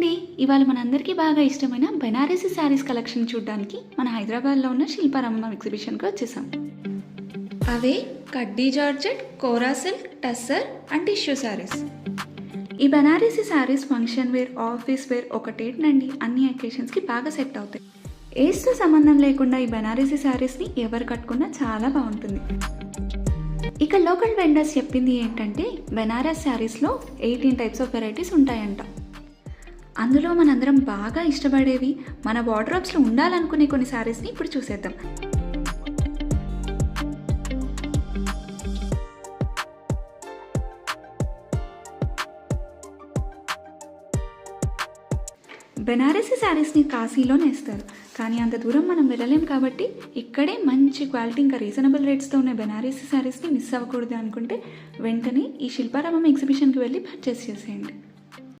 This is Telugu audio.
అండి, ఇవాళ మనందరికీ బాగా ఇష్టమైన బెనారసీ శారీస్ కలెక్షన్ చూడడానికి మన హైదరాబాద్లో ఉన్న శిల్పారామం ఎగ్జిబిషన్కి వచ్చేసాం. అవే కడ్డీ georgette, kora silk, tussar and tissue saris. ఈ Banarasi saris function wear, office wear ఒకటేంటండి అన్ని అకేషన్స్కి బాగా సెట్ అవుతాయి. ఏజ్తో సంబంధం లేకుండా ఈ బెనారసీ శారీస్ని ఎవరు కట్టుకున్నా చాలా బాగుంటుంది. ఇక లోకల్ వెండర్స్ చెప్పింది ఏంటంటే బెనారస్ శారీస్లో 18 టైప్స్ ఆఫ్ వెరైటీస్ ఉంటాయంట. అందులో మనందరం బాగా ఇష్టపడేవి, మన వార్డ్రోబ్స్లో ఉండాలనుకునే కొన్ని శారీస్ని ఇప్పుడు చూసేద్దాం. బెనారసీ శారీస్ని కాశీలో నేస్తారు, కానీ అంత దూరం మనం వెళ్ళలేం కాబట్టి ఇక్కడే మంచి క్వాలిటీ ఇంకా రీజనబుల్ రేట్స్తో ఉన్న బెనారసీ శారీస్ని మిస్ అవ్వకూడదు అనుకుంటే వెంటనే ఈ శిల్పారామం ఎగ్జిబిషన్కి వెళ్ళి పర్చేస్ చేసేయండి.